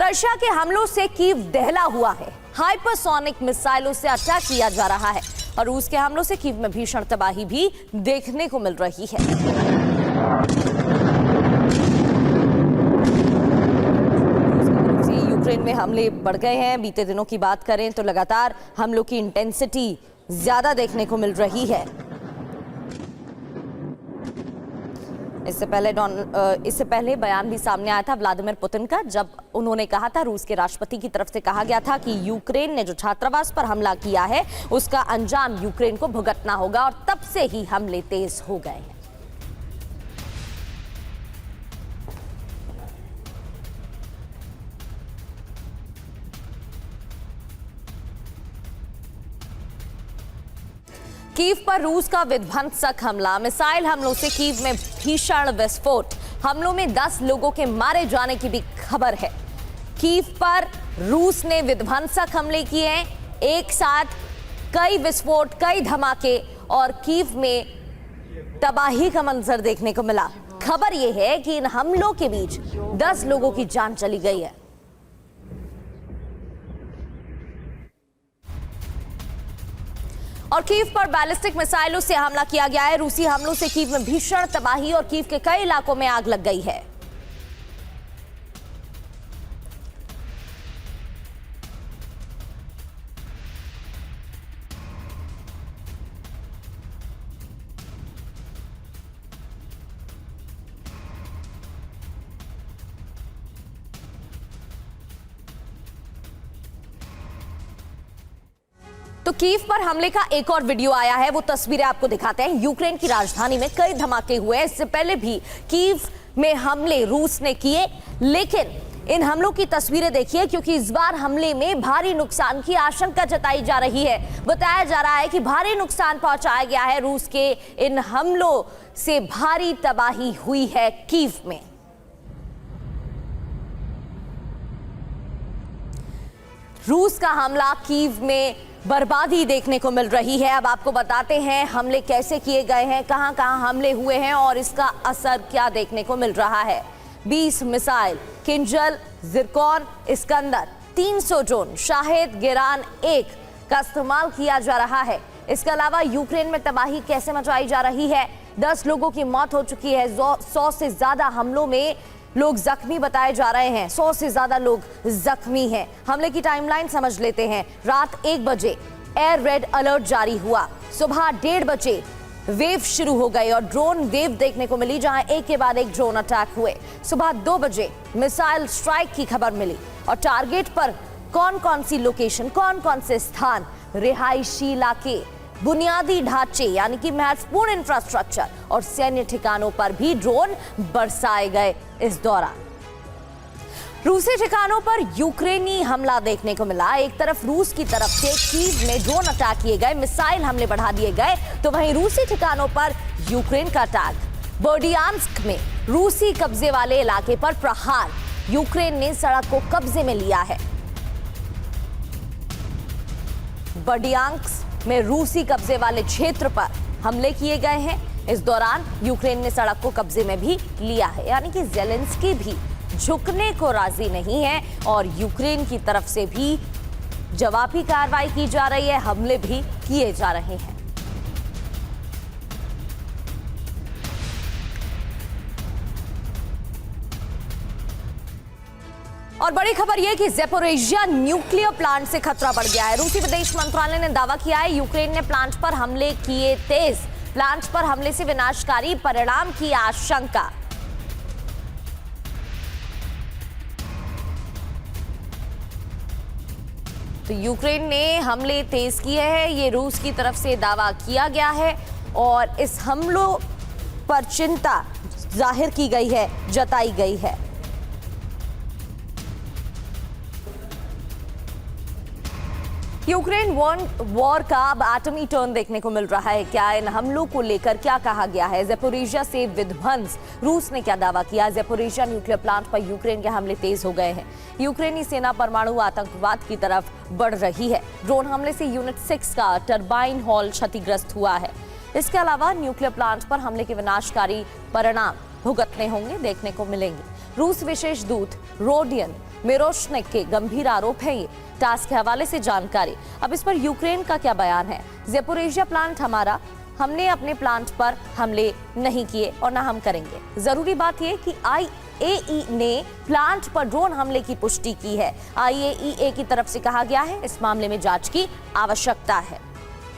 Russia के हमलों से कीव दहला हुआ है। हाइपरसोनिक मिसाइलों से अटैक किया जा रहा है और रूस के हमलों से कीव में भीषण तबाही भी देखने को मिल रही है। यूक्रेन में हमले बढ़ गए हैं। बीते दिनों की बात करें तो लगातार हमलों की इंटेंसिटी ज्यादा देखने को मिल रही है। इससे पहले बयान भी सामने आया था व्लादिमीर पुतिन का, जब उन्होंने कहा था, रूस के राष्ट्रपति की तरफ से कहा गया था कि यूक्रेन ने जो छात्रावास पर हमला किया है उसका अंजाम यूक्रेन को भुगतना होगा, और तब से ही हमले तेज हो गए हैं। कीव पर रूस का विध्वंसक हमला। मिसाइल हमलों से कीव में भीषण विस्फोट। हमलों में 10 लोगों के मारे जाने की भी खबर है। कीव पर रूस ने विध्वंसक हमले किए हैं, एक साथ कई विस्फोट, कई धमाके, और कीव में तबाही का मंजर देखने को मिला। खबर यह है कि इन हमलों के बीच 10 लोगों की जान चली गई है। और कीव पर बैलिस्टिक मिसाइलों से हमला किया गया है। रूसी हमलों से कीव में भीषण तबाही और कीव के कई इलाकों में आग लग गई है। तो कीव पर हमले का एक और वीडियो आया है, वो तस्वीरें आपको दिखाते हैं। यूक्रेन की राजधानी में कई धमाके हुए। इससे पहले भी कीव में हमले रूस ने किए, लेकिन इन हमलों की तस्वीरें देखिए, क्योंकि इस बार हमले में भारी नुकसान की आशंका जताई जा रही है। बताया जा रहा है कि भारी नुकसान पहुंचाया गया है। रूस के इन हमलों से भारी तबाही हुई है कीव में। रूस का हमला कीव में बर्बादी देखने को मिल रही है। अब आपको बताते हैं हमले कैसे किए गए हैं, कहां कहां हमले हुए हैं और इसका असर क्या देखने को मिल रहा है। 20 missile, Kinjal, Zircon, Iskander, 300 drone, Shahid, गिरान 1 का इस्तेमाल किया जा रहा है। इसके अलावा यूक्रेन में तबाही कैसे मचाई जा रही है। 10 लोगों की मौत हो चुकी है। 100 से ज्यादा हमलों में लोग जख्मी बताए जा रहे हैं। 100 से ज्यादा लोग जख्मी हैं। हमले की टाइमलाइन समझ लेते हैं। रात 1 बजे एयर रेड अलर्ट जारी हुआ। सुबह 1:30 बजे वेव शुरू हो गई और ड्रोन वेव देखने को मिली, जहां एक के बाद एक ड्रोन अटैक हुए। सुबह 2 बजे मिसाइल स्ट्राइक की खबर मिली और टारगेट पर कौन कौन सी लोकेशन, कौन कौन से स्थान, रिहायशी इलाके, बुनियादी ढांचे यानी कि महत्वपूर्ण इंफ्रास्ट्रक्चर और सैन्य ठिकानों पर भी ड्रोन बरसाए गए। इस दौरान रूसी ठिकानों पर यूक्रेनी हमला देखने को मिला। एक तरफ रूस की तरफ से कीव में ड्रोन अटैक किए गए, मिसाइल हमले बढ़ा दिए गए, तो वहीं रूसी ठिकानों पर यूक्रेन का अटैक। बर्डियांस्क में रूसी कब्जे वाले इलाके पर प्रहार। यूक्रेन ने सड़क को कब्जे में लिया है। बर्डियांस्क में रूसी कब्जे वाले क्षेत्र पर हमले किए गए हैं। इस दौरान यूक्रेन ने सड़क को कब्जे में भी लिया है, यानी कि ज़ेलेंस्की भी झुकने को राजी नहीं है और यूक्रेन की तरफ से भी जवाबी कार्रवाई की जा रही है, हमले भी किए जा रहे हैं। और बड़ी खबर यह कि ज़ैपोरिज़िया न्यूक्लियर प्लांट से खतरा बढ़ गया है। रूसी विदेश मंत्रालय ने दावा किया है यूक्रेन ने प्लांट पर हमले किए तेज। प्लांट पर हमले से विनाशकारी परिणाम की आशंका। तो यूक्रेन ने हमले तेज किए हैं, ये रूस की तरफ से दावा किया गया है और इस हमलों पर चिंता जाहिर की गई है, जताई गई है। यूक्रेन वॉर का अब एटमी टर्न देखने को मिल रहा है। क्या इन हमलों को लेकर क्या कहा गया है? ज़ैपोरिज़िया से विध्वंस, रूस ने क्या दावा किया? ज़ैपोरिज़िया न्यूक्लियर प्लांट पर यूक्रेन के हमले तेज हो गए हैं। यूक्रेनी सेना परमाणु आतंकवाद की तरफ बढ़ रही है। ड्रोन हमले से यूनिट 6 का टरबाइन हॉल क्षतिग्रस्त हुआ है। इसके अलावा न्यूक्लियर प्लांट पर हमले के विनाशकारी परिणाम भुगतने होंगे, देखने को मिलेंगे। रूस विशेष दूत रोडियन मिरोशनिक के गंभीर आरोप है ये। टास्क के हवाले से जानकारी। अब इस पर यूक्रेन का क्या बयान है। ज़ैपोरिज़िया प्लांट हमारा, हमने अपने प्लांट पर हमले नहीं किए और ना हम करेंगे। जरूरी बात यह कि IAEA ने प्लांट पर ड्रोन हमले की पुष्टि की है। IAEA की तरफ से कहा गया है इस मामले में जांच की आवश्यकता है।